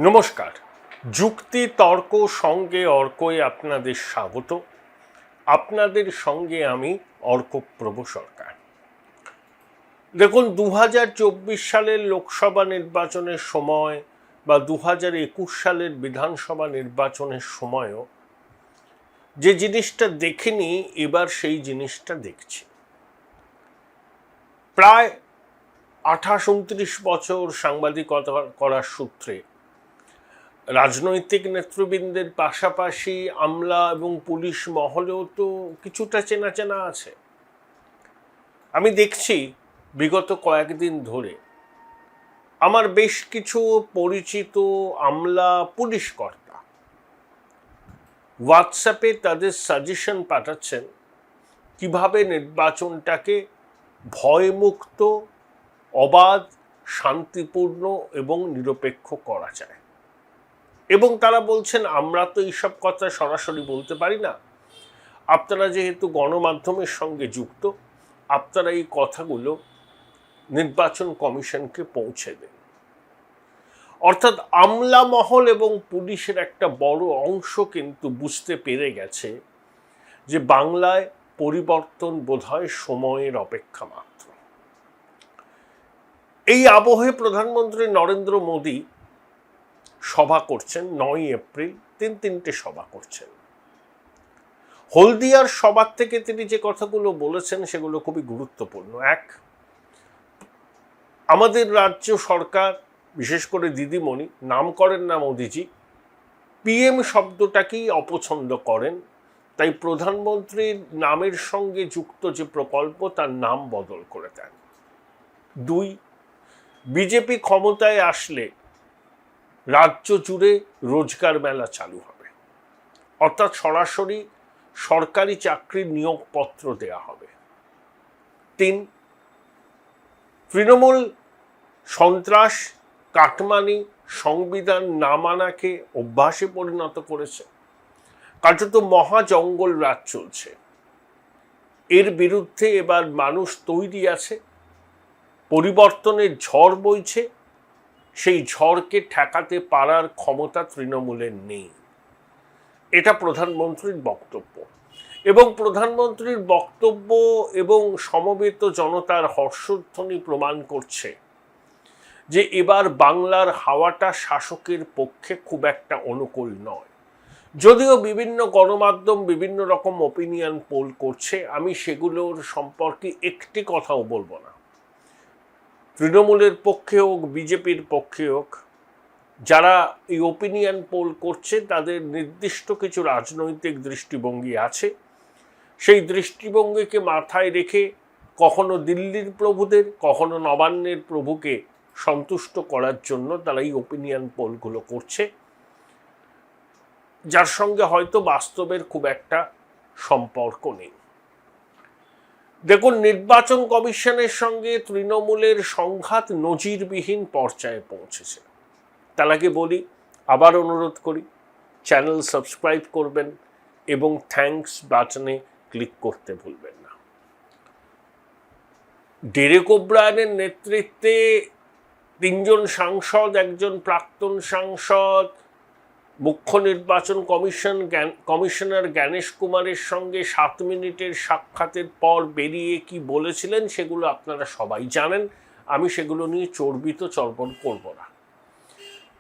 নমস্কার। যুক্তি তর্ক সঙ্গে অর্কয়ে আপনাদের স্বাগত। আপনাদের সঙ্গে আমি অর্কপ্রভ সরকার। দেখুন, 2024 সালের লোকসভা নির্বাচনের সময় বা 2021 সালের বিধানসভা নির্বাচনের সময়ও যে জিনিসটা দেখিনি, এবার সেই জিনিসটা দেখছি। প্রায় 28-29 বছর সাংবাদিকতা করার সূত্রে রাজনৈতিক নেতৃবৃন্দের পাশাপাশি আমলা এবং পুলিশ মহলেও তো কিছুটা চেনা চেনা আছে। আমি দেখছি বিগত কয়েকদিন ধরে আমার বেশ কিছু পরিচিত আমলা পুলিশ কর্তা হোয়াটসঅ্যাপে তাদের সাজেশন পাঠাচ্ছেন কিভাবে নির্বাচনটাকে ভয়মুক্ত, অবাধ, শান্তিপূর্ণ এবং নিরপেক্ষ করা যায়। এবং তারা বলছেন, আমরা তো এইসব কথা সরাসরি বলতে পারি না, আপনারা যেহেতু গণমাধ্যমের সঙ্গে যুক্ত, আপনারা এই কথাগুলো নির্বাচন কমিশনকে পৌঁছে দেন। অর্থাৎ আমলা মহল এবং পুলিশের একটা বড় অংশ কিন্তু বুঝতে পেরে গেছে যে বাংলায় পরিবর্তন বোধহয় সময়ের অপেক্ষা মাত্র। এই আবহে প্রধানমন্ত্রী নরেন্দ্র মোদী সভা করছেন 9 এপ্রিল, তিনটে সভা করছেন। হলদিয়ার সভা থেকে তিনি যে কথাগুলো বলেছেন সেগুলো খুবই গুরুত্বপূর্ণ। এক, আমাদের রাজ্য সরকার, বিশেষ করে দিদিমণি, নাম করেন না মোদিজি, পিএম শব্দটাকেই অপছন্দ করেন, তাই প্রধানমন্ত্রীর নামের সঙ্গে যুক্ত যে প্রকল্প তার নাম বদল করে দেন। 2, বিজেপি ক্ষমতায় আসলে রাজ্য জুড়ে রোজগার মেলা চালু হবে, অর্থাৎ সরাসরি সরকারি চাকরির নিয়োগপত্র দেয়া হবে। 3, তৃণমূল সন্ত্রাস, কাটমানি, সংবিধান না মানাকে অভ্যাসে পরিণত করেছে। কার্যত মহাজঙ্গল রাজ চলছে। এর বিরুদ্ধে এবার মানুষ তৈরি আছে, পরিবর্তনের ঝড় বইছে, সেই ঝড়কে ঠেকাতে পারার ক্ষমতা তৃণমূলের নেই। এটা প্রধানমন্ত্রীর বক্তব্য, এবং প্রধানমন্ত্রীর বক্তব্য এবং সমবেত জনতার হর্ষধ্বনি প্রমাণ করছে যে এবার বাংলার হাওয়াটা শাসকের পক্ষে খুব একটা অনুকূল নয়। যদিও বিভিন্ন গণমাধ্যম বিভিন্ন রকম ওপিনিয়ন পোল করছে, আমি সেগুলোর সম্পর্কে একটি কথাও বলবো না। তৃণমূলের পক্ষে হোক, বিজেপির পক্ষে হোক, যারা এই ওপিনিয়ন পোল করছে তাদের নির্দিষ্ট কিছু রাজনৈতিক দৃষ্টিভঙ্গি আছে। সেই দৃষ্টিভঙ্গিকে মাথায় রেখে কখনো দিল্লির প্রভুদের, কখনো নবান্নের প্রভুকে সন্তুষ্ট করার জন্য তারা এই ওপিনিয়ন পোলগুলো করছে, যার সঙ্গে হয়তো বাস্তবের খুব একটা সম্পর্ক নেই। দেখুন, নির্বাচন কমিশনের সঙ্গে তৃণমূলের সংঘাত নজিরবিহীন পর্যায়ে পৌঁছেছে। তার আগে বলি, আবার অনুরোধ করি, চ্যানেল সাবস্ক্রাইব করবেন এবং থ্যাঙ্কস বাটনে ক্লিক করতে ভুলবেন না। ডেরেক ওব্রায়ানের নেতৃত্বে 3জন সাংসদ, একজন প্রাক্তন সাংসদ, মুখ্য নির্বাচন কমিশনার জ্ঞানেশ কুমারের সঙ্গে 7 মিনিটের সাক্ষাতের পর বেরিয়ে কি বলেছিলেন সেগুলো আপনারা সবাই জানেন, আমি সেগুলো নিয়ে চর্বিত চর্বণ করব না।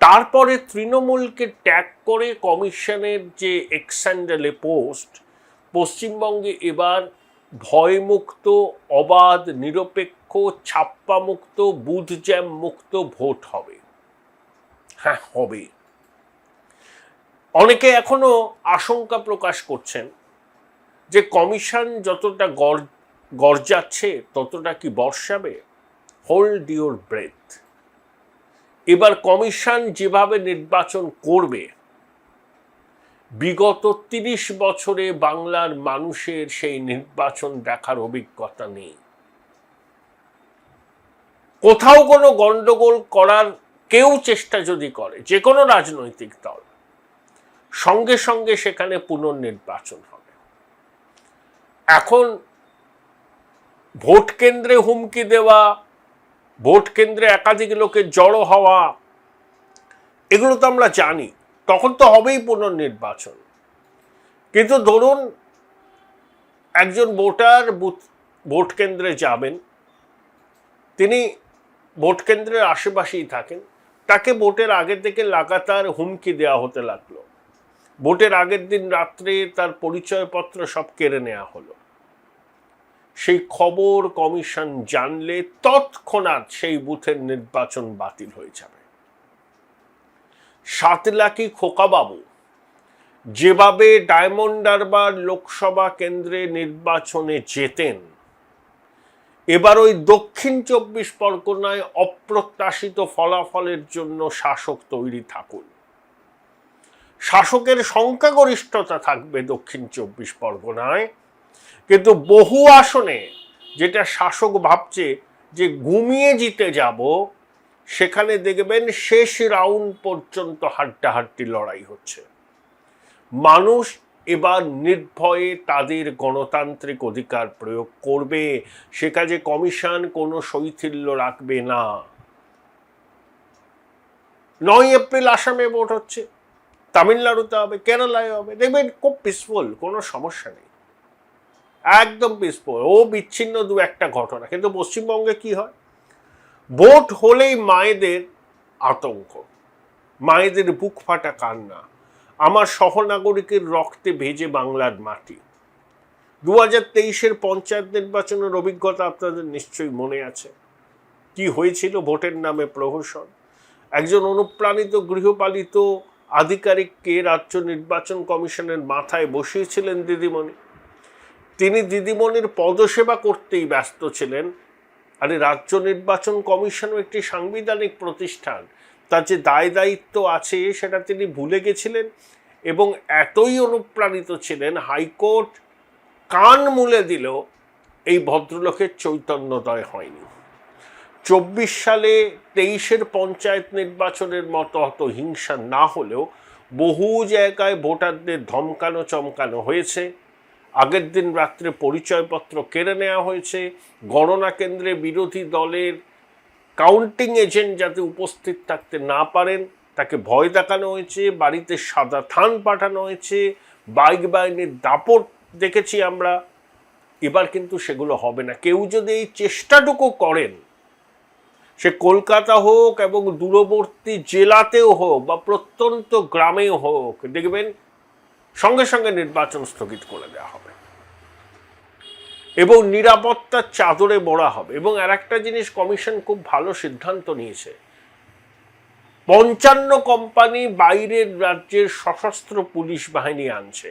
তারপরে তৃণমূলকে ট্যাগ করে কমিশনের যে এক্স হ্যান্ডেলে পোস্ট, পশ্চিমবঙ্গে এবার ভয়মুক্ত, অবাধ, নিরপেক্ষ, ছাপ্পামুক্ত, বুথ জ্যাম মুক্ত ভোট হবে। হ্যাঁ, হবে। অনেকে এখনো আশঙ্কা প্রকাশ করছেন যে কমিশন যতটা গর্জাচ্ছে ততটা কি বর্ষাবে। Hold your breath. এবার কমিশন যেভাবে নির্বাচন করবে, বিগত 30 বছরে বাংলার মানুষের সেই নির্বাচন দেখার অভিজ্ঞতা নেই। কোথাও কোনো গন্ডগোল করার কেউ চেষ্টা যদি করে, যে কোনো রাজনৈতিক দল, সঙ্গে সঙ্গে সেখানে পুনর্নির্বাচন হবে। এখন ভোট কেন্দ্রে হুমকি দেওয়া, ভোট কেন্দ্রে একাধিক লোকের জড়ো হওয়া, এগুলো তো আমরা জানি, তখন তো হবেই পুনর্নির্বাচন। কিন্তু ধরুন একজন ভোটার ভোট কেন্দ্রে যাবেন, তিনি ভোট কেন্দ্রের আশেপাশেই থাকেন, তাকে ভোটের আগে থেকে লাগাতার হুমকি দেওয়া হতে লাগলো, ভোটের আগের দিন রাত্রে তার পরিচয়পত্র সব কেড়ে নেওয়া হলো। সেই খবর কমিশন জানলে তৎক্ষণাৎ সেই বুথের নির্বাচন বাতিল হয়ে যাবে। সাতলাকি খোকাবাবু যেভাবে ডায়মন্ড হারবার লোকসভা কেন্দ্রে নির্বাচনে যেতেন, এবার ওই দক্ষিণ 24 পরগনায় অপ্রত্যাশিত ফলাফলের জন্য শাসক তৈরি থাকুন। শাসকের সংখ্যাগরিষ্ঠতা থাকবে দক্ষিণ 24 পরগনায়, কিন্তু বহু আসনে যেটা শাসক ভাবছে যে ঘুমিয়ে জিতে যাব, সেখানে দেখবেন শেষ রাউন্ড পর্যন্ত হাড্ডাহাড্ডি লড়াই হচ্ছে। মানুষ এবার নির্ভয়ে তাদের গণতান্ত্রিক অধিকার প্রয়োগ করবে, সে কাজে কমিশন কোনো শৈথিল্য রাখবে না। 9 এপ্রিল আসামে ভোট হচ্ছে, তামিলনাড়ুতে হবে, কেরালায় হবে, দেখবেন খুব পিসফুল, কোনো সমস্যা নেই, একদম পিসফুল। ও বিচ্ছিন্ন দু একটা ঘটনা, কিন্তু পশ্চিমবঙ্গে কি হয়, ভোট হলেই মায়েদের আতঙ্ক, মায়েদের বুক ফাটা কান্না, আমার সহনাগরিকের রক্তে ভেজে বাংলার মাটি। 2023-এর পঞ্চায়েত নির্বাচনের অভিজ্ঞতা আপনাদের নিশ্চয়ই মনে আছে, কি হয়েছিল ভোটের নামে প্রহসন। একজন অনুপ্রাণিত গৃহপালিত আধিকারিককে রাজ্য নির্বাচন কমিশনের মাথায় বসিয়েছিলেন দিদিমণি। তিনি দিদিমণির পদসেবা করতেই ব্যস্ত ছিলেন। আরে রাজ্য নির্বাচন কমিশনও একটি সাংবিধানিক প্রতিষ্ঠান, তার যে দায় দায়িত্ব আছে সেটা তিনি ভুলে গেছিলেন, এবং এতই অনুপ্রাণিত ছিলেন হাইকোর্ট কান মুলে দিল এই ভদ্রলোকের চৈতন্যদয় হয়নি। 24 সালে 23-এর পঞ্চায়েত নির্বাচনের মতো অত হিংসা না হলেও বহু জায়গায় ভোটারদের ধমকানো চমকানো হয়েছে, আগের দিন রাত্রে পরিচয়পত্র কেড়ে নেওয়া হয়েছে, গণনা কেন্দ্রে বিরোধী দলের কাউন্টিং এজেন্ট যাতে উপস্থিত থাকতে না পারেন তাকে ভয় দেখানো হয়েছে, বাড়িতে সাদা থান পাঠানো হয়েছে, বাইক বাহিনীর দাপট দেখেছি আমরা। এবার কিন্তু সেগুলো হবে না। কেউ যদি এই চেষ্টাটুকু করেন, সে কলকাতা হোক এবং দূরবর্তী জেলাতেও হোক বা প্রত্যন্ত গ্রামেও হোক, দেখবেন সঙ্গে সঙ্গে নির্বাচন স্থগিত করে দেওয়া হবে এবং নিরাপত্তার চাদরে মোড়া হবে। এবং আর একটা জিনিস কমিশন খুব ভালো সিদ্ধান্ত নিয়েছে, 55 কোম্পানি বাইরের রাজ্যের সশস্ত্র পুলিশ বাহিনী আনছে।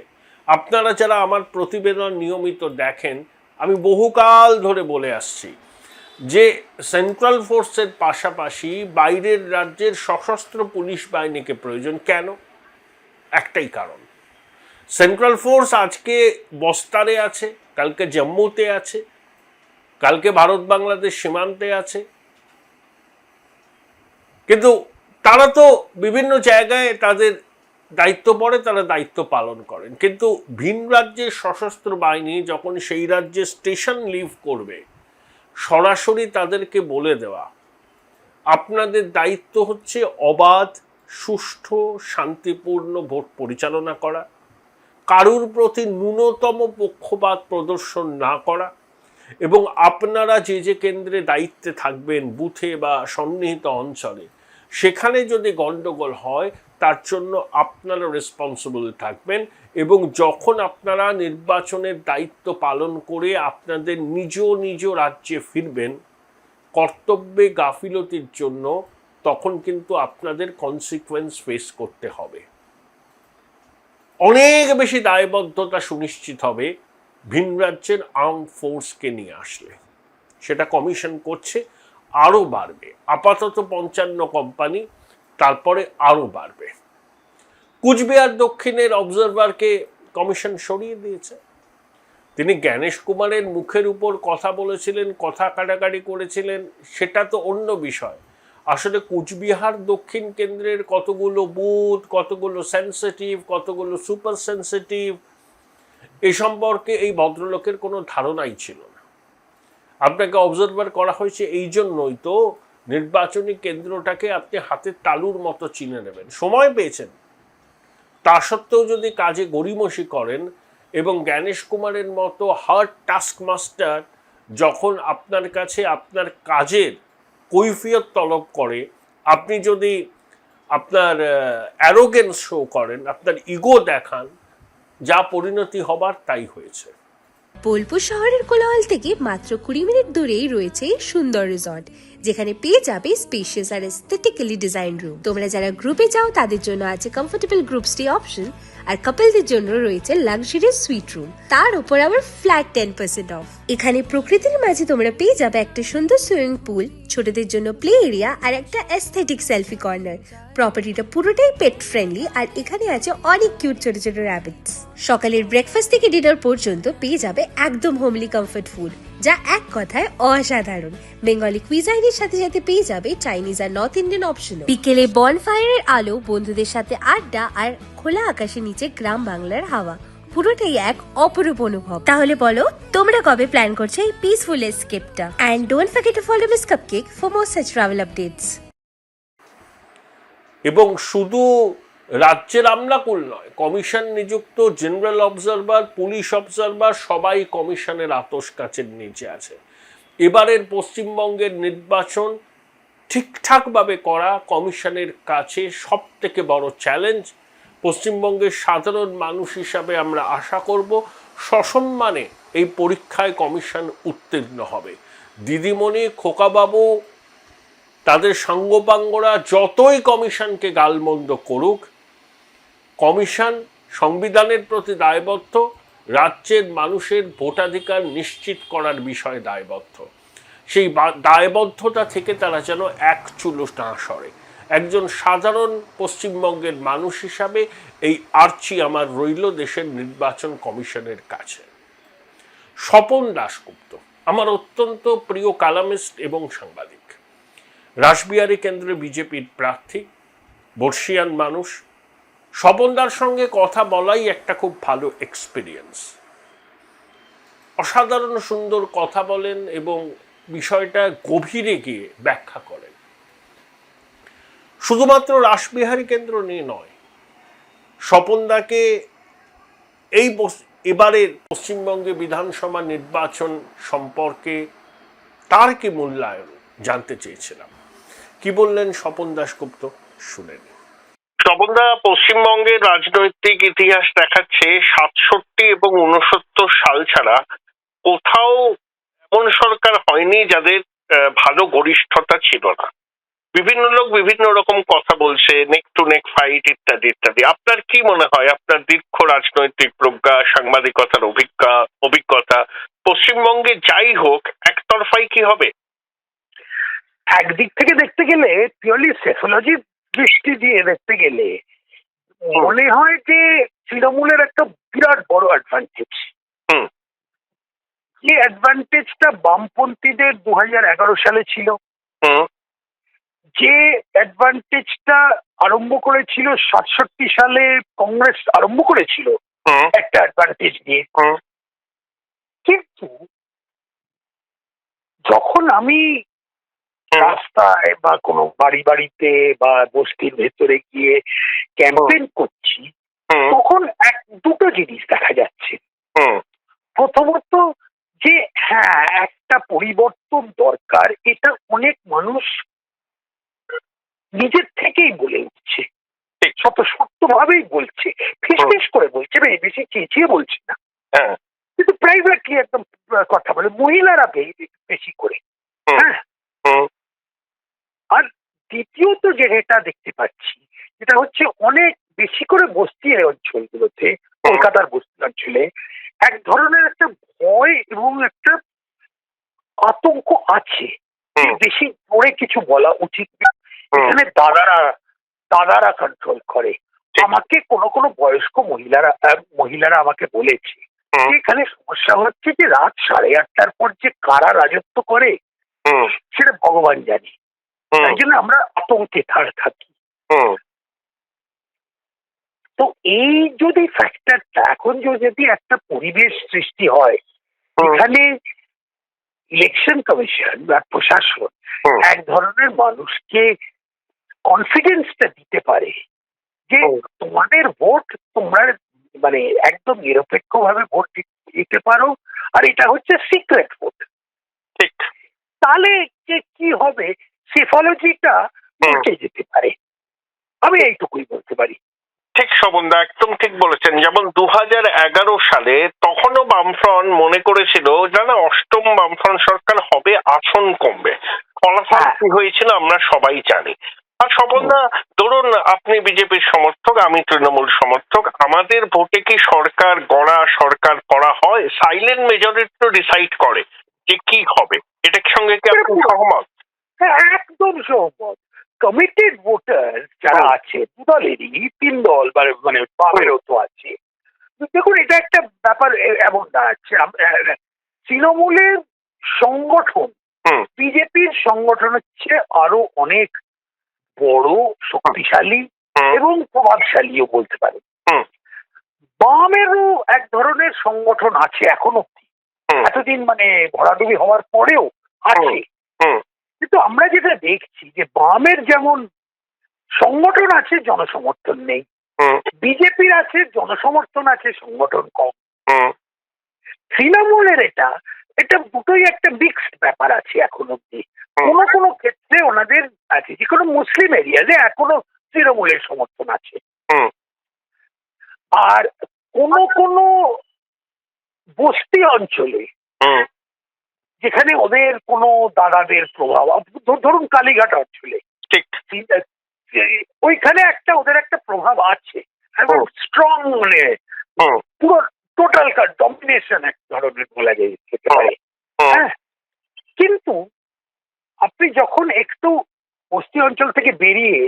আপনারা যারা আমার প্রতিবেদন নিয়মিত দেখেন, আমি বহুকাল ধরে বলে আসছি যে সেন্ট্রাল ফোর্সের পাশাপাশি বাইরের রাজ্যের সশস্ত্র পুলিশ বাহিনীকে প্রয়োজন। কেন? একটাই কারণ, সেন্ট্রাল ফোর্স আজকে বস্তারে আছে, কালকে জম্মুতে আছে, কালকে ভারত বাংলাদেশ সীমান্তে আছে, কিন্তু তারা তো বিভিন্ন জায়গায় তাদের দায়িত্ব পড়ে, তারা দায়িত্ব পালন করেন। কিন্তু ভিন রাজ্যের সশস্ত্র বাহিনী যখন সেই রাজ্যে স্টেশন লিভ করবে, সরাসরি তাদেরকে বলে দেওয়া আপনাদের দায়িত্ব হচ্ছে অবাধ, সুষ্ঠু, শান্তিপূর্ণ ভোট পরিচালনা করা, কারুর প্রতি ন্যূনতম পক্ষপাত প্রদর্শন না করা, এবং আপনারা যে যে কেন্দ্রে দায়িত্বে থাকবেন বুথে বা সন্নিহিত অঞ্চলে, সেখানে যদি গণ্ডগোল হয় তার জন্য আপনারা রেসপন্সিবল থাকবেন। এবং যখন আপনারা নির্বাচনের দায়িত্ব পালন করে আপনাদের নিজ নিজ রাজ্যে ফিরবেন কর্তব্যে গাফিলতির জন্য, তখন কিন্তু আপনাদের কনসিকুয়েন্স ফেস করতে হবে। অনেক বেশি দায়বদ্ধতা সুনিশ্চিত হবে ভিন রাজ্যের আর্ম ফোর্সকে নিয়ে আসলে। সেটা কমিশন করছে, আরও বাড়বে। আপাতত 55 কোম্পানি, তারপরে আরও বাড়বে। কুচবিহার দক্ষিণের অবজারভারকে কমিশন সরিয়ে দিয়েছে। তিনি জ্ঞানেশ কুমারের মুখের উপর কথা বলেছিলেন, কথা কাটাকাটি করেছিলেন, সেটা তো অন্য বিষয়। আসলে কুচবিহার দক্ষিণ কেন্দ্রের কতগুলো বুথ, কতগুলো সেন্সিটিভ, কতগুলো সুপার সেন্সিটিভ, এ সম্পর্কে এই ভদ্রলোকের কোনো ধারণাই ছিল না। আপনাকে অবজারভার করা হয়েছে এই জন্যই তো নির্বাচনী কেন্দ্রটাকে আপনি হাতের তালুর মতো চিনে নেবেন। সময় পেয়েছেন, তা সত্ত্বেও যদি কাজে গড়িমসি করেন এবং জ্ঞানেশ কুমারের মতো হার্ড টাস্ক মাস্টার যখন আপনার কাছে আপনার কাজের কৈফিয়ত তলব করে, আপনি যদি আপনার অ্যারোগেন্স শো করেন, আপনার ইগো দেখান, যা পরিণতি হবার তাই হয়েছে। বোলপুর শহরের কোলাহল থেকে মাত্র 20 মিনিট দূরেই রয়েছে সুন্দর রিসর্ট, যেখানে পেয়ে যাবে স্পেশিয়াস আর এস্থেটিক্যালি ডিজাইন রুম। তোমরা যারা গ্রুপে যাও তাদের জন্য আছে কমফোর্টেবল গ্রুপ স্টে অপশন, আর কাপলদের জন্য রয়েছে লাক্সারিয়াস সুইট রুম, তার উপর আবার ফ্ল্যাট 10% অফ। এখানে প্রকৃতির মাঝে তোমরা পেয়ে যাবে একটা সুন্দর সুইমিং পুল, ছোটদের জন্য প্লে এরিয়া আর একটা এস্থেটিক সেলফি কর্নার। প্রপার্টিটা পুরোটাই পেট ফ্রেন্ডলি, আর এখানে আছে অনেক কিউট ছোট ছোট র্যাবিটস। সকালের ব্রেকফাস্ট থেকে ডিনার পর্যন্ত পেয়ে যাবে একদম হোমলি কমফর্ট ফুড, যা এক কথায় অসাধারণ। বেঙ্গলি কুইজাইনের সাথে সাথে পেয়ে যাবে চাইনিজ আর নর্থ ইন্ডিয়ান অপশন। বিকেলে বনফায়ারের আলো, বন্ধুদের সাথে আড্ডা আর খোলা আকাশের নিচে গ্রাম বাংলার হাওয়া, পুরোটাই এক অপরূপ অনুভব। তাহলে বলো তোমরা কবে প্ল্যান করছো এই পিসফুল এসকেপটা? And don't forget to follow Miss Cupcake for more such travel updates. এবং শুধু রাজ্যের আমলাকুল নয়, কমিশন নিযুক্ত জেনারেল অবজারভার, পুলিশ অবজারভার সবাই কমিশনের আতস কাচের নিচে আছে। এবারের পশ্চিমবঙ্গের নির্বাচন ঠিকঠাকভাবে করা কমিশনের কাছে সব থেকে বড় চ্যালেঞ্জ। পশ্চিমবঙ্গের সাধারণ মানুষ হিসাবে আমরা আশা করব সসম্মানে এই পরীক্ষায় কমিশন উত্তীর্ণ হবে। দিদিমণি, খোকাবাবু, তাদের সাঙ্গপাঙ্গরা যতই কমিশনকে গালমন্দ করুক, কমিশন সংবিধানের প্রতি দায়বদ্ধ, রাজ্যের মানুষের ভোটাধিকার নিশ্চিত করার বিষয়ে দায়বদ্ধ। সেই দায়বদ্ধতা থেকে তারা যেন এক চুলো না সরে। একজন সাধারণ পশ্চিমবঙ্গের মানুষ হিসাবে এই আর্জি আমার রইল দেশের নির্বাচন কমিশনের কাছে। স্বপন দাশগুপ্ত আমার অত্যন্ত প্রিয় কালামিস্ট এবং সাংবাদিক, রাসবিহারী কেন্দ্রে বিজেপির প্রার্থী, বর্ষিয়ান মানুষ। স্বপনদার সঙ্গে কথা বলাই একটা খুব ভালো এক্সপিরিয়েন্স। অসাধারণ সুন্দর কথা বলেন এবং বিষয়টা গভীরে গিয়ে ব্যাখ্যা করেন। শুধুমাত্র রাসবিহারী কেন্দ্র নিয়ে নয়, স্বপনদাকে এবারের পশ্চিমবঙ্গে বিধানসভা নির্বাচন সম্পর্কে তার কি মূল্যায়ন জানতে চেয়েছিলাম। কি বললেন স্বপন দাশগুপ্ত, শুনেন। স্বপনদা, পশ্চিমবঙ্গের রাজনৈতিক ইতিহাস দেখাচ্ছে 67 এবং 69 সাল ছাড়া কোথাও এমন সরকার হয়নি যাদের ভালো গরিষ্ঠতা ছিল না। বিভিন্ন লোক বিভিন্ন রকম কথা বলছে, নেক টু নেক ফাইট ইত্যাদি ইত্যাদি। আপনার কি মনে হয়, আপনার দীর্ঘ রাজনৈতিক প্রজ্ঞা, সাংবাদিকতার অভিজ্ঞতা, পশ্চিমবঙ্গে যাই হোক একতরফাই কি হবে? একদিক থেকে দেখতে গেলে, পিওরলি সোশিওলজি দৃষ্টি দিয়ে দেখতে গেলে মনে হয় যে তৃণমূলের একটা বিরাট বড় অ্যাডভান্টেজ। যে অ্যাডভান্টেজটা বামপন্থীদের 2011 সালে ছিল, যে অ্যাডভান্টেজটা আরম্ভ করেছিল 67 সালে কংগ্রেস আরম্ভ করেছিল একটা অ্যাডভান্টেজ দিয়ে। কিন্তু যখন আমি রাস্তায় বা কোনো বাড়িতে বা বস্তির ভেতরে গিয়ে ক্যাম্পেইন করছি, তখন দুটো জিনিস দেখা যাচ্ছে। প্রথমত যে হ্যাঁ, একটা পরিবর্তন দরকার, এটা অনেক মানুষ নিজের থেকেই বলে উঠছে, সত্য ভাবেই বলছে, ফেস করে বলছে, বেশি চেঁচিয়ে বলছে না, কিন্তু প্রাইভেটলি একদম কথা বলে, মহিলারা বেশি করে। হ্যাঁ, আর দ্বিতীয়ত যেটা দেখতে পাচ্ছি, যেটা হচ্ছে অনেক বেশি করে বস্তি অঞ্চলগুলোতে, কলকাতার বস্তি অঞ্চলে এক ধরনের একটা ভয় এবং একটা আতঙ্ক আছে, বেশি জোরে কিছু বলা উচিত না। এখানে দাদারা কন্ট্রোল করে। আমাকে কোনো বয়স্ক মহিলারা আমাকে বলেছে এখানে সমস্যা হচ্ছে যে রাত 8:30টার পর যে কারা রাজত্ব করে সেটা ভগবান জানে, তাই জন্য আমরা আতঙ্কে থাকি। তো এই যদি ফ্যাক্টরটা, এখন যদি একটা পরিবেশ সৃষ্টি হয় এখানে ইলেকশন কমিশন বা প্রশাসন হুম। এক ধরনের মানুষকে কনফিডেন্সটা দিতে পারে যে হুম। তোমাদের ভোট তোমরা মানে একদম নিরপেক্ষভাবে ভোট দিতে পারো, আর এটা হচ্ছে সিক্রেট ভোট। ঠিক। তাহলে যে কি হবে, সেফোলজিটা উল্টে যেতে পারে। আমি এইটুকুই বলতে পারি। ঠিক শোভনদা, একদম ঠিক বলেছেন। যেমন 2011 সালে তখনও বামফ্রন্ট মনে করেছিল জানা অষ্টম বামফ্রন্ট সরকার হবে, আসন কমবে। ফলাফল কি হয়েছিল আমরা সবাই জানি। আর শোভনদা, ধরুন আপনি বিজেপির সমর্থক, আমি তৃণমূল সমর্থক, আমাদের ভোটে কি সরকার গড়া সরকার করা হয়? সাইলেন্ট মেজরিটি তো ডিসাইড করে যে কি হবে। এটার সঙ্গে কি আপনি সহমত? হ্যাঁ, একদম সহমত। কমিটেড ভোটার যারা আছে দুদলেরই, 3 দল মানে বামেরও তো আছে। দেখুন, এটা একটা ব্যাপার এমন দাঁড়াচ্ছে, তৃণমূলের সংগঠন বিজেপির সংগঠন হচ্ছে আরো অনেক বড়, শক্তিশালী এবং প্রভাবশালীও বলতে পারে। বামেরও এক ধরনের সংগঠন আছে এখন অব্দি, এতদিন মানে ভরাডুবি হওয়ার পরেও আছে। কিন্তু আমরা যেটা দেখছি যে বামের যেমন সংগঠন আছে, জনসমর্থন নেই। বিজেপির আছে জনসমর্থন আছে, সংগঠন কম। তৃণমূলের এটা দুটোই একটা মিক্সড ব্যাপার আছে এখন অব্দি। কোনো কোনো ক্ষেত্রে ওনাদের আছে, যে কোনো মুসলিম এরিয়াতে এখনো তৃণমূলের সমর্থন আছে। আর কোনো কোনো বস্তি অঞ্চলে যেখানে ওদের কোনো দাদাদের প্রভাব, ধরুন কালীঘাট অঞ্চলে, ওইখানে ওদের একটা প্রভাব আছে, এবং স্ট্রং, মানে পুরো টোটাল ডমিনেশন এক ধরনের বলা যেতে পারে। হ্যাঁ, কিন্তু আপনি যখন একটু বস্তি অঞ্চল থেকে বেরিয়ে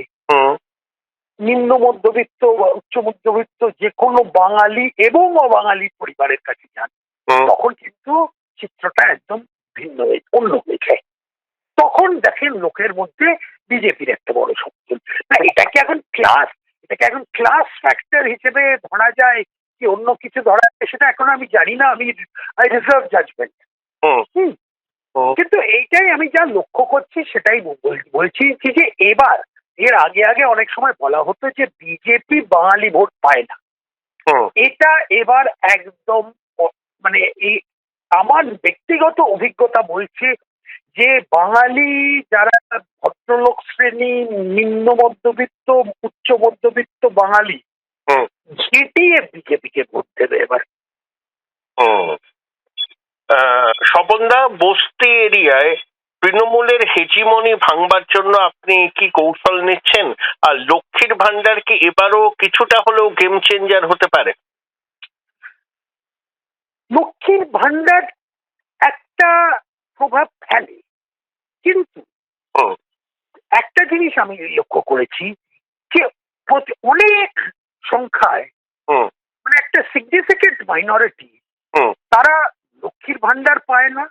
নিম্ন মধ্যবিত্ত বা উচ্চ মধ্যবিত্ত যে কোনো বাঙালি এবং অবাঙালি পরিবারের কাছে যান, তখন কিন্তু চিত্রটা একদম ভিন্ন অন্য হয়ে যায়। তখন দেখেন লোকের মধ্যে বিজেপির একটা বড় সমর্থন। না, এটাকে এখন ক্লাস ফ্যাক্টর হিসেবে ধরা যায় কি অন্য কিছু ধরা যায় সেটা এখন আমি জানি না, আমি রিজার্ভ জাজমেন্ট। কিন্তু এইটাই আমি যা লক্ষ্য করছি সেটাই বলছি যে এর আগে অনেক সময় বলা হতো যে বিজেপি বাঙালি ভোট পায় না। এটা এবার একদম মানে এই আমার ব্যক্তিগত অভিজ্ঞতা বলছে যে বাঙালি যারা ভদ্রলোক শ্রেণী, নিম্ন মধ্যবিত্ত, উচ্চ মধ্যবিত্ত বাঙালি ঝেঁটিয়ে বিজেপিকে ভোট দেবে এবার। স্বপনদা, বস্তি এরিয়ায় তৃণমূলের হেজিমনি ভাঙবার জন্য আপনি কি কৌশল নিচ্ছেন? আর লক্ষ্মীর ভান্ডার কি এবারও কিছুটা হলেও গেম চেঞ্জার হতে পারে? লক্ষ্মীর ভান্ডার একটা প্রভাব ফেলে, কিন্তু একটা জিনিস আমি লক্ষ্য করেছি যে অনেক সংখ্যায় মানে একটা সিগনিফিকেন্ট মাইনরিটি তারা লক্ষ্মীর ভান্ডার পায় না,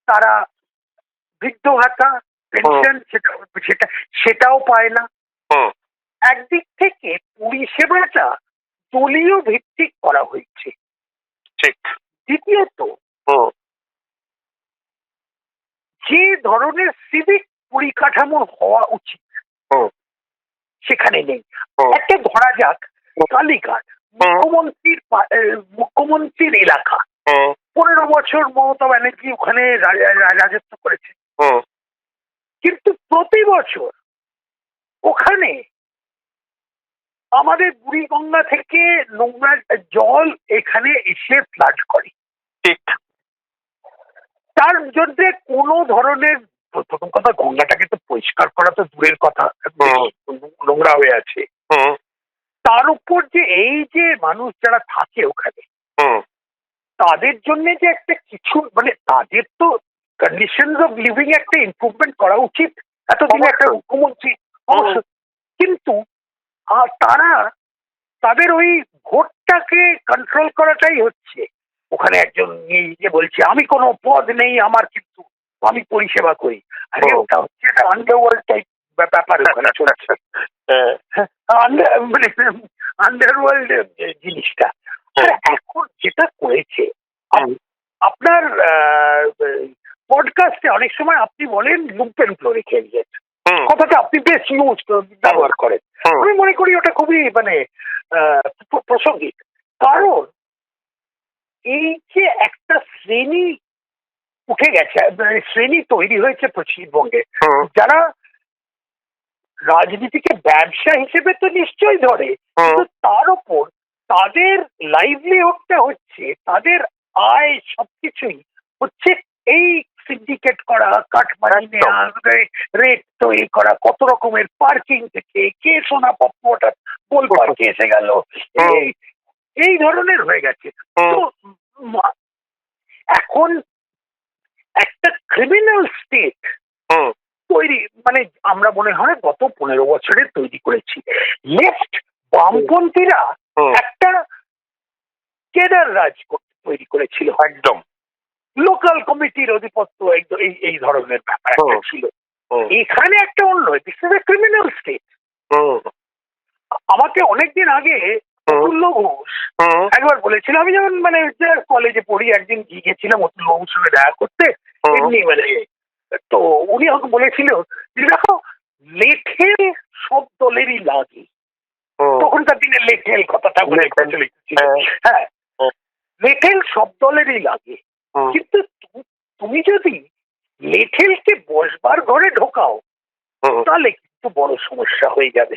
তারা বৃদ্ধ ভাতা, পেনশন সেটাও পায় না। একদিক থেকে পরিষেবাটা দলীয় ভিত্তিক করা হয়েছে। দ্বিতীয়ত, যে ধরনের সিভিক পরিকাঠামো হওয়া উচিত সেখানে নেই। একটা ধরা যাক কালীঘাট মুখ্যমন্ত্রীর এলাকা, 15 বছর মমতা ব্যানার্জি ওখানে রাজত্ব করেছে, কিন্তু প্রতি বছর ওখানে আমাদের বুড়িগঙ্গা থেকে নোংরা জল এখানে এসে ফ্লাড করে। তার জন্য কোনো ধরনের, প্রথম কথা গঙ্গাটাকে তো পরিষ্কার করা তো দূরের কথা, নোংরা হয়ে আছে। তার উপর যে এই যে মানুষ যারা থাকে ওখানে তাদের জন্য যে একটা কিছু মানে তাদের তো কন্ডিশনস অফ লিভিং একটা ইমপ্রুভমেন্ট করা উচিত এতদিনে একটা মুখ্যমন্ত্রী অবশ্য, কিন্তু তাদের ওই ভোটটাকে কন্ট্রোল করাটাই হচ্ছে। ওখানে একজন যে বলছে আমি কোনো পদ নেই আমার, কিন্তু আমি পরিষেবা করি। আরে ওটা হচ্ছে একটা আন্ডারওয়ার্ল্ড টাইপ ব্যাপার ওখানে চলছে, মানে আন্ডারওয়ার্ল্ড জিনিসটা। এখন যেটা করেছে আপনার অনেক সময় আপনি বলেন লুম্পেন ক্লোরিক্যালিয়েট, কথাটা আপনি বেশ ব্যবহার করেন। আমি মনে করি ওটা খুবই মানে প্রাসঙ্গিক, কারণ এই যে একটা শ্রেণী উঠে গেছে, শ্রেণী তৈরি হয়েছে পশ্চিমবঙ্গে, যারা রাজনীতিকে ব্যবসা হিসেবে তো নিশ্চয়ই ধরে, কিন্তু তার উপর তাদের লাইভলিহুডটা হচ্ছে, তাদের আয় সবকিছুই হচ্ছে এই সিন্ডিকেট করা, কাটমানি নেওয়া, রেট তৈরি করা, কত রকমের পার্কিং থেকে কে সোনা পপ্পু ওটা গোল পার্কে এসে গেল, এই ধরনের হয়ে গেছে। তো এখন একটা ক্রিমিনাল স্টেট তৈরি, মানে আমরা মনে হয় গত 15 বছরে তৈরি করেছি। লেফট বামপন্থীরা একটা কেদার রাজ তৈরি করেছিল, একদম লোকাল কমিটির অধিপত্য, এই ধরনের ব্যাপার একটা ছিল। এখানে একটা অন্য, this is a criminal state. আমাকে অনেকদিন আগে অতুল্য ঘোষ একবার বলেছিল, আমি যেমন মানে কলেজে পড়ি, একদিন গিয়েছিলাম অতুল্য ঘোষের সঙ্গে দেখা করতে, এমনি মানে, তো উনি আমাকে বলেছিল যে দেখো, লেঠেল সব দলেরই লাগে। তখনকার দিনে লেঠেল কথাটা বলে প্রচলিত ছিল। হ্যাঁ, লেঠেল সব দলেরই লাগে, কিন্তু তুমি যদি লেঠেলকে বসবার ঘরে ঢোকাও তাহলে কিন্তু বড় সমস্যা হয়ে যাবে।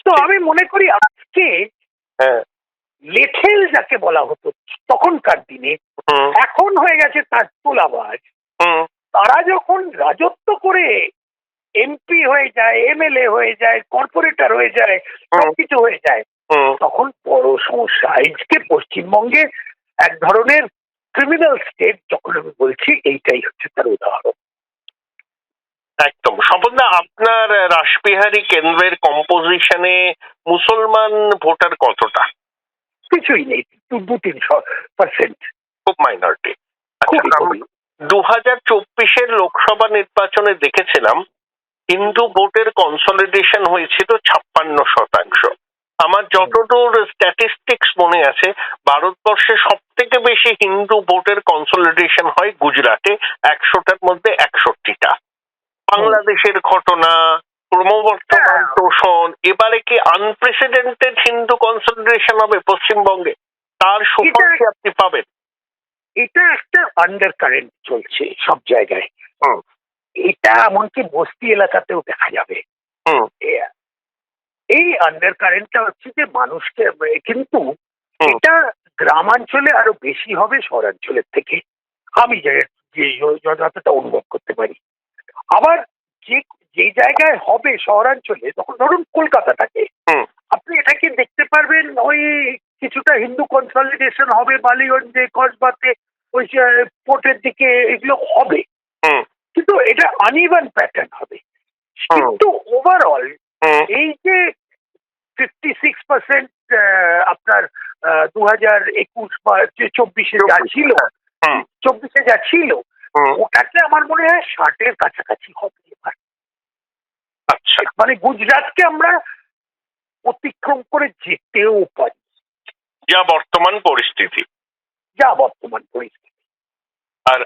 তো আমি মনে করি আজকে লেঠেল যাকে বলা হতো তখনকার দিনে, এখন হয়ে গেছে তার তোলাবাজ। তারা যখন রাজত্ব করে এমপি হয়ে যায়, এমএলএ হয়ে যায়, কর্পোরেটর হয়ে যায়, সবকিছু হয়ে যায়, তখন বড় সমস্যা। আজকে পশ্চিমবঙ্গে এক ধরনের ক্রিমিনাল স্টেট যখন আমি বলছি, এইটাই হচ্ছে তার উদাহরণ। একদম। স্বপনদা, আপনার রাসবিহারী কেন্দ্রের কম্পোজিশনে মুসলমান ভোটার কতটা? কিছুই নেই, 2-3%, খুব মাইনরিটি। 2024 লোকসভা নির্বাচনে দেখেছিলাম হিন্দু ভোটের কনসলিডেশন হয়েছিল 56%। আমার যতদূর স্ট্যাটিস্টিক্স মনে আছে, ভারতবর্ষে সব থেকে বেশি হিন্দু ভোটের কনসলিডেশন হয় গুজরাটে, 100টার মধ্যে 61টা। বাংলাদেশের ঘটনা, ক্রমবর্ধমান শোষণ, এবারে কি আনপ্রেসিডেন্টেড হিন্দু কনসলিডেশন হবে পশ্চিমবঙ্গে? তার সুফল কি আপনি পাবেন? এটা একটা আন্ডার কারেন্ট চলছে সব জায়গায়। এটা এমনকি বস্তি এলাকাতেও দেখা যাবে। এই আন্ডার কারেন্টটা হচ্ছে যে মানুষকে, কিন্তু এটা গ্রামাঞ্চলে আরো বেশি হবে শহরাঞ্চলের থেকে, আমি যতটা অনুভব করতে পারি। আবার যে জায়গায় হবে শহরাঞ্চলে, তখন ধরুন কলকাতাটাকে, আপনি এটাকে দেখতে পারবেন ওই কিছুটা হিন্দু কনসলিডেশন হবে বালিগঞ্জে, কসবাতে, ওই পোর্টের দিকে, এগুলো হবে, কিন্তু এটা আনইভেন প্যাটার্ন হবে। কিন্তু ওভারঅল এই যে 56% আপনার 2021 বা 24-এ যা ছিল, 24-এ যা ছিল, ওটাকে আমার মনে হয় 60-এর কাছাকাছি হবে এবার। আচ্ছা, মানে গুজরাটকে আমরা অতিক্রম করে যেতেও পারি, যা বর্তমান পরিস্থিতি। আর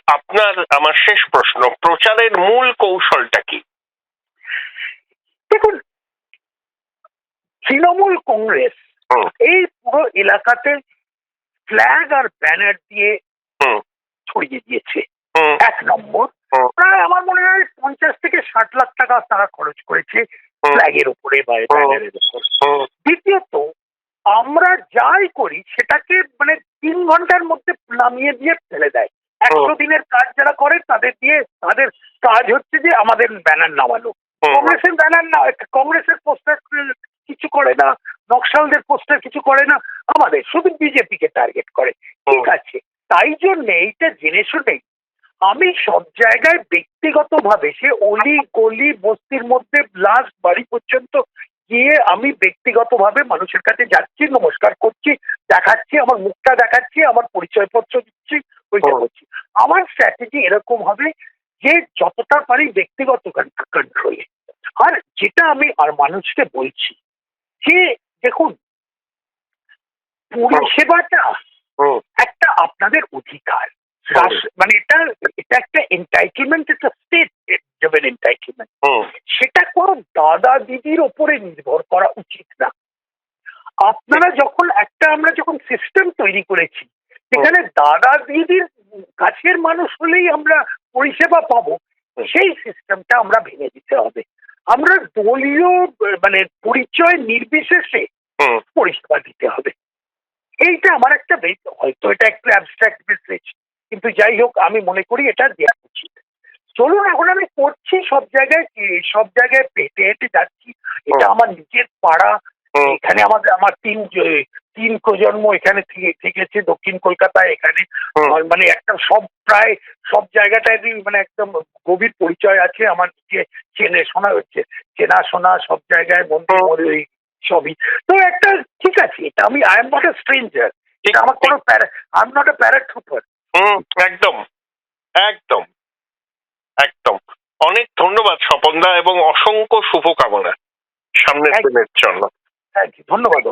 আমার শেষ প্রশ্ন, প্রচারের মূল কৌশলটা কি? দেখুন, তৃণমূল কংগ্রেস এই পুরো এলাকাতে ফ্ল্যাগ আর ব্যানার দিয়ে ছড়িয়ে দিয়েছে। 1 নম্বর, প্রায় আমার মনে হয় 50 থেকে 60 লাখ টাকা তারা খরচ করেছে ফ্ল্যাগের উপরে বা ব্যানারের উপর। দ্বিতীয়ত, আমরা যাই করি সেটাকে মানে 3 ঘন্টার মধ্যে নামিয়ে দিয়ে ফেলে দেয়। 100 দিনের কাজ যারা করে তাদের কাজ হচ্ছে যে আমাদের ব্যানার নামানো। কংগ্রেসের ব্যানার না, কংগ্রেসের পোস্টার কিছু করে না, নকশালদের পোস্টার কিছু করে না, আমাদের শুধু বিজেপিকে টার্গেট করে। ঠিক আছে, তাই জন্য এইটা জেনে শুনেই আমি সব জায়গায় ব্যক্তিগতভাবে, সে অলি গলি বস্তির মধ্যে লাস্ট বাড়ি পর্যন্ত গিয়ে আমি ব্যক্তিগতভাবে মানুষের কাছে যাচ্ছি, নমস্কার করছি, দেখাচ্ছি, আমার মুখটা দেখাচ্ছি, আমার পরিচয়পত্র দিচ্ছি, ওইটা করছি। আমার স্ট্র্যাটেজি এরকম হবে যে যতটা পারি ব্যক্তিগত কন্ট্রোলে। আর যেটা আমি আর মানুষকে বলছি যে দেখুন, পরিষেবাটা একটা আপনাদের অধিকার, মানে এটা একটা এন্টাইটেলমেন্ট, একটা স্টেট লেভেল এন্টাইটেলমেন্ট। সেটা কোনো দাদা দিদির ওপরে নির্ভর করা উচিত না। আপনারা যখন আমরা যখন সিস্টেম তৈরি করেছি যেখানে দাদা দিদির কাছের মানুষ হলেই আমরা পরিষেবা পাবো, সেই সিস্টেমটা আমরা ভেঙে দিতে হবে। আমরা দলীয় মানে পরিচয় নির্বিশেষে পরিষেবা দিতে হবে। এইটা আমার একটা হয়তো এটা একটু অ্যাবস্ট্রাক্ট মেসেজ, কিন্তু যাই হোক আমি মনে করি এটা দেওয়া উচিত। চলুন এখন আমি করছি সব জায়গায় পেটে হেঁটে যাচ্ছি। এটা আমার নিজের পাড়া, এখানে আমার তিন প্রজন্ম এখানে থেকেছে দক্ষিণ কলকাতায়। এখানে মানে একটা প্রায় সব জায়গাটায় মানে একদম গভীর পরিচয় আছে আমার, নিজে চেনাশোনা সব জায়গায় মন্দির সবই। তো একটা ঠিক আছে, এটা I am not a stranger, এটা আমার কোনো I am not a paratrooper. একদম একদম একদম। অনেক ধন্যবাদ স্বপনদা এবং অসংখ্য শুভকামনা সামনের দিনের জন্য। থ্যাংক ইউ, ধন্যবাদ।